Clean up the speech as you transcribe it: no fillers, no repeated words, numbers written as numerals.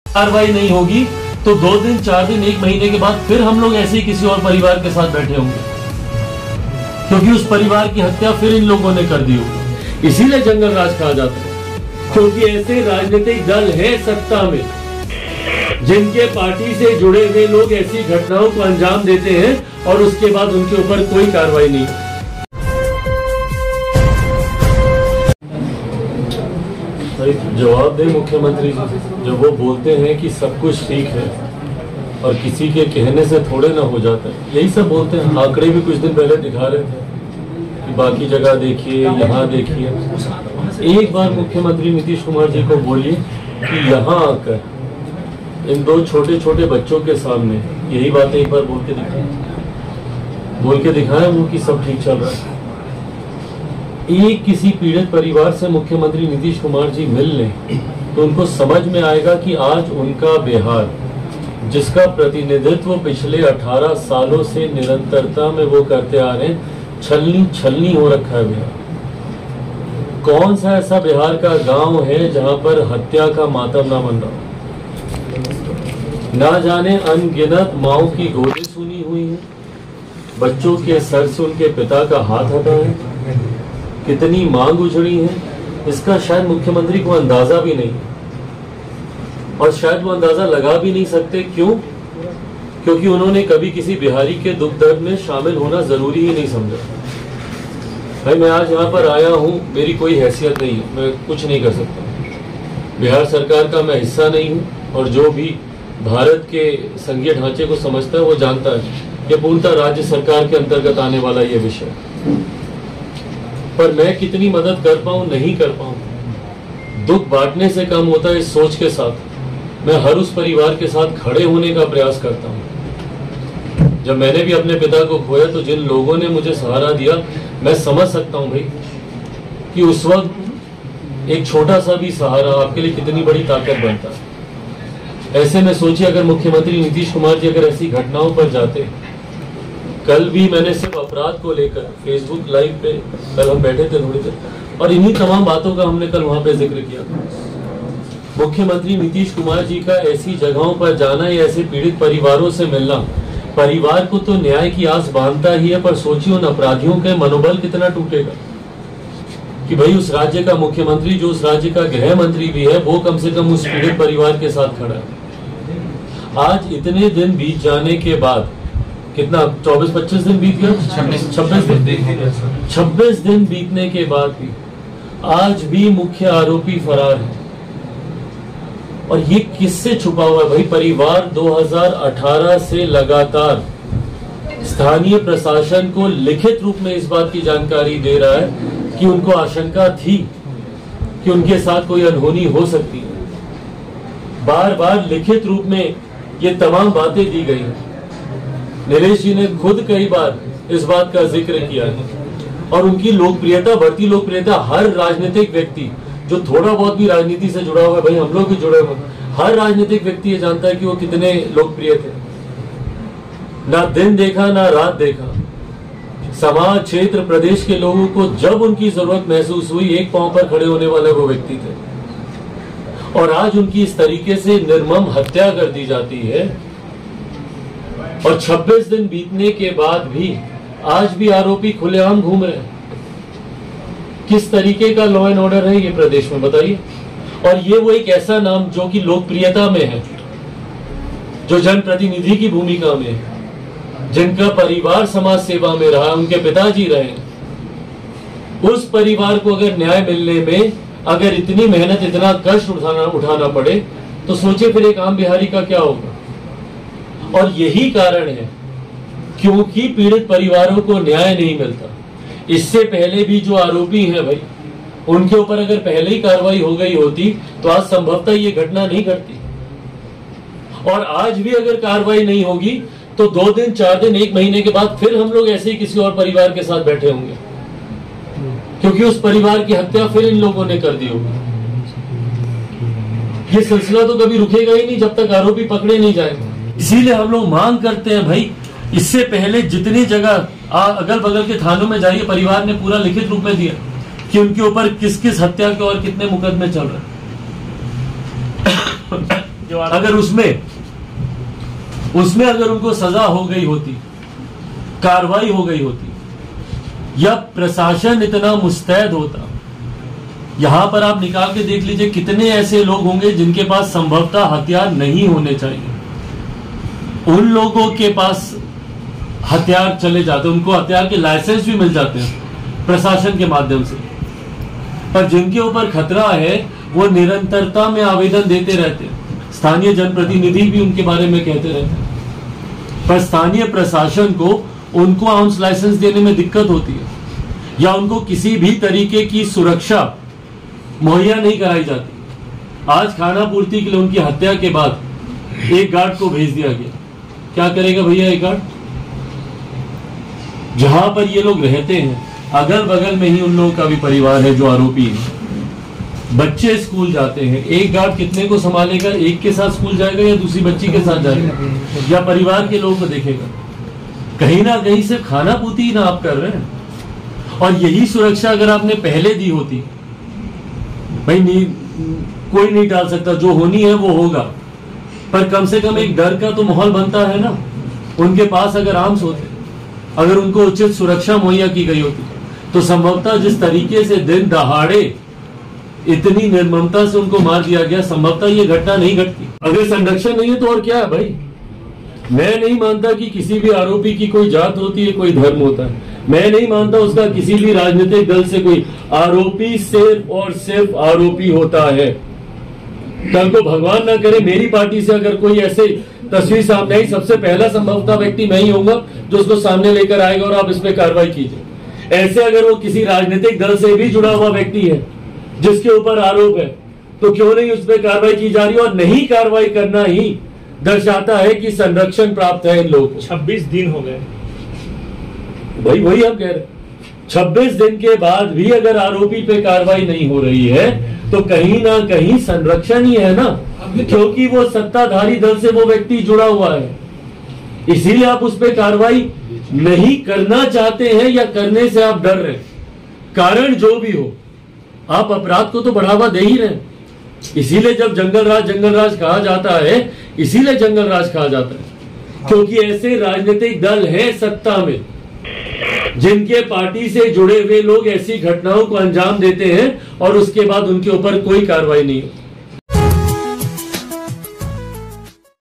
कार्रवाई नहीं होगी तो 2 दिन 4 दिन 1 महीने के बाद फिर हम लोग ऐसे ही किसी और परिवार के साथ बैठे होंगे, क्योंकि उस परिवार की हत्या फिर इन लोगों ने कर दी होगी। इसीलिए जंगल राज कहा जाता है, क्योंकि ऐसे राजनीतिक दल है सत्ता में जिनके पार्टी से जुड़े हुए लोग ऐसी घटनाओं को अंजाम देते हैं और उसके बाद उनके ऊपर कोई कार्रवाई नहीं। जवाब दे मुख्यमंत्री जी, जब वो बोलते हैं कि सब कुछ ठीक है और किसी के कहने से थोड़े ना हो जाता है, यही सब बोलते हैं। आंकड़े भी कुछ दिन पहले दिखा रहे थे कि बाकी जगह देखिए, यहाँ देखिए। एक बार मुख्यमंत्री नीतीश कुमार जी को बोलिए कि यहाँ आकर इन 2 छोटे छोटे बच्चों के सामने यही बातें एक बार बोल के दिखाएं वो कि सब ठीक चल रहा है। एक किसी पीड़ित परिवार से मुख्यमंत्री नीतीश कुमार जी मिल लें तो उनको समझ में आएगा कि आज उनका बिहार, जिसका प्रतिनिधित्व पिछले 18 सालों से निरंतरता में वो करते आ रहे हैं, छलनी हो रखा है बिहार। कौन सा ऐसा बिहार का गांव है जहां पर हत्या का मातम ना बन रहा? ना जाने अनगिनत माओ की गोली सुनी हुई है, बच्चों के सर से उनके पिता का हाथ हटा है, कितनी मांग उजड़ी है, इसका शायद मुख्यमंत्री को अंदाजा भी नहीं, और शायद वो अंदाजा लगा भी नहीं सकते। क्यों? क्योंकि उन्होंने कभी किसी बिहारी के दुख दर्द में शामिल होना जरूरी ही नहीं समझा। भाई मैं आज यहाँ पर आया हूँ, मेरी कोई हैसियत नहीं है, मैं कुछ नहीं कर सकता। बिहार सरकार का मैं हिस्सा नहीं हूँ, और जो भी भारत के संघीय ढांचे को समझता है वो जानता है कि पूर्णतः राज्य सरकार के अंतर्गत आने वाला ये विषय। पर मैं कितनी मदद कर पाऊं, नहीं कर पाऊं, दुख बांटने से कम होता है, इस सोच के साथ मैं हर उस परिवार के साथ खड़े होने का प्रयास करता हूं। जब मैंने भी अपने पिता को खोया तो जिन लोगों ने मुझे सहारा दिया, मैं समझ सकता हूं भाई कि उस वक्त एक छोटा सा भी सहारा आपके लिए कितनी बड़ी ताकत बनता है। ऐसे में सोचिए अगर मुख्यमंत्री नीतीश कुमार जी अगर ऐसी घटनाओं पर जाते, कल भी मैंने सिर्फ अपराध को लेकर फेसबुक लाइव पे कल हम बैठे थे थोड़ी देर, और इन्हीं तमाम बातों का हमने कल वहां पे जिक्र किया। मुख्यमंत्री नीतीश कुमार जी का ऐसी जगहों पर जाना या ऐसे पीड़ित परिवारों से मिलना, परिवार को तो न्याय की आस बांधता ही है, पर सोचिए उन अपराधियों के मनोबल कितना टूटेगा कि भाई उस राज्य का मुख्यमंत्री, जो उस राज्य का गृह मंत्री भी है, वो कम से कम उस पीड़ित परिवार के साथ खड़ा है। आज इतने दिन बीत जाने के बाद, कितना 24-25 दिन बीत गया, 26 दिन बीतने के बाद भी आज भी मुख्य आरोपी फरार है। और ये किससे छुपा हुआ है भाई? परिवार 2018 से लगातार स्थानीय प्रशासन को लिखित रूप में इस बात की जानकारी दे रहा है कि उनको आशंका थी कि उनके साथ कोई अनहोनी हो सकती है। बार बार लिखित रूप में ये तमाम बातें दी गई हैं। नीलेश जी ने खुद कई बार इस बात का जिक्र किया है, और उनकी लोकप्रियता, बढ़ती लोकप्रियता, हर राजनीतिक व्यक्ति जो थोड़ा बहुत भी राजनीति से जुड़ा हुआ है, भाई हम लोग भी जुड़े हुए, हर राजनीतिक व्यक्ति ये जानता है कि वो कितने लोकप्रिय थे। ना दिन देखा ना रात देखा, समाज, क्षेत्र, प्रदेश के लोगों को जब उनकी जरूरत महसूस हुई, एक पांव पर खड़े होने वाले वो व्यक्ति थे। और आज उनकी इस तरीके से निर्मम हत्या कर दी जाती है, और 26 दिन बीतने के बाद भी आज भी आरोपी खुलेआम घूम रहे हैं। किस तरीके का लॉ एंड ऑर्डर है ये प्रदेश में, बताइए? और ये वो एक ऐसा नाम जो कि लोकप्रियता में है, जो जनप्रतिनिधि की भूमिका में है, जिनका परिवार समाज सेवा में रहा, उनके पिताजी रहे। उस परिवार को अगर न्याय मिलने में अगर इतनी मेहनत, इतना कष्ट उठाना पड़े, तो सोचिए फिर एक आम बिहारी का क्या होगा। और यही कारण है क्योंकि पीड़ित परिवारों को न्याय नहीं मिलता। इससे पहले भी जो आरोपी हैं भाई, उनके ऊपर अगर पहले ही कार्रवाई हो गई होती तो आज संभवतः ये घटना नहीं घटती। और आज भी अगर कार्रवाई नहीं होगी तो 2 दिन 4 दिन 1 महीने के बाद फिर हम लोग ऐसे ही किसी और परिवार के साथ बैठे होंगे, क्योंकि उस परिवार की हत्या फिर इन लोगों ने कर दी होगी। ये सिलसिला तो कभी रुकेगा ही नहीं जब तक आरोपी पकड़े नहीं जाएंगे। इसीलिए हम लोग मांग करते हैं भाई, इससे पहले जितनी जगह अगल बगल के थानों में जाइए, परिवार ने पूरा लिखित रूप में दिया कि उनके ऊपर किस किस हत्या के और कितने मुकदमे चल रहे हैं। अगर उसमें अगर उनको सजा हो गई होती, कार्रवाई हो गई होती, या प्रशासन इतना मुस्तैद होता, यहां पर आप निकाल के देख लीजिए कितने ऐसे लोग होंगे जिनके पास संभवतः हथियार नहीं होने चाहिए, उन लोगों के पास हथियार चले जाते, उनको हथियार के लाइसेंस भी मिल जाते हैं प्रशासन के माध्यम से। पर जिनके ऊपर खतरा है वो निरंतरता में आवेदन देते रहते हैं, स्थानीय जनप्रतिनिधि भी उनके बारे में कहते रहते हैं, पर स्थानीय प्रशासन को उनको आर्म्स लाइसेंस देने में दिक्कत होती है, या उनको किसी भी तरीके की सुरक्षा मुहैया नहीं कराई जाती। आज खाना पूर्ति के लिए उनकी हत्या के बाद एक गार्ड को भेज दिया गया। क्या करेगा भैया एक गार्ड? जहां पर ये लोग रहते हैं अगल बगल में ही उन लोगों का भी परिवार है जो आरोपी है, बच्चे स्कूल जाते हैं, एक गार्ड कितने को संभालेगा? एक के साथ स्कूल जाएगा या दूसरी बच्ची के साथ जाएगा, या परिवार के लोगों को देखेगा? कहीं ना कहीं सिर्फ खाना पूर्ति ही ना आप कर रहे हैं। और यही सुरक्षा अगर आपने पहले दी होती, भाई कोई नहीं डाल सकता, जो होनी है वो होगा, पर कम से कम एक डर का तो माहौल बनता है ना। उनके पास अगर आर्म्स होते, अगर उनको उचित सुरक्षा मुहैया की गई होती, तो संभवतः जिस तरीके से दिन दहाड़े इतनी निर्ममता से उनको मार दिया गया, संभवतः ये घटना नहीं घटती। अगर संरक्षण नहीं है तो और क्या है भाई? मैं नहीं मानता कि किसी भी आरोपी की कोई जात होती है, कोई धर्म होता है। मैं नहीं मानता उसका किसी भी राजनीतिक दल से कोई आरोपी सिर्फ और सिर्फ आरोपी होता है। कल को भगवान ना करे मेरी पार्टी से अगर कोई ऐसे तस्वीर सामने आई, सबसे पहला संभवतः व्यक्ति मैं ही होऊंगा जो उसको सामने लेकर आएगा और आप इस पे कार्रवाई कीजिए। ऐसे अगर वो किसी राजनीतिक दल से भी जुड़ा हुआ व्यक्ति है जिसके ऊपर आरोप है, तो क्यों नहीं उस पर कार्रवाई की जा रही? और नहीं कार्रवाई करना ही दर्शाता है कि संरक्षण प्राप्त है इन लोगों को। 26 दिन हो गए भाई, वही हम कह रहे हैं, 26 दिन के बाद भी अगर आरोपी पे कार्रवाई नहीं हो रही है तो कहीं ना कहीं संरक्षण ही है ना, क्योंकि वो सत्ताधारी दल से वो व्यक्ति जुड़ा हुआ है, इसीलिए आप उस पर कार्रवाई नहीं करना चाहते हैं या करने से आप डर रहे हैं। कारण जो भी हो, आप अपराध को तो बढ़ावा दे ही रहे। इसीलिए जब जंगल राज कहा जाता है, इसीलिए जंगल राज कहा जाता है क्योंकि ऐसे राजनीतिक दल हैं सत्ता में जिनके पार्टी से जुड़े हुए लोग ऐसी घटनाओं को अंजाम देते हैं और उसके बाद उनके ऊपर कोई कार्रवाई नहीं होती।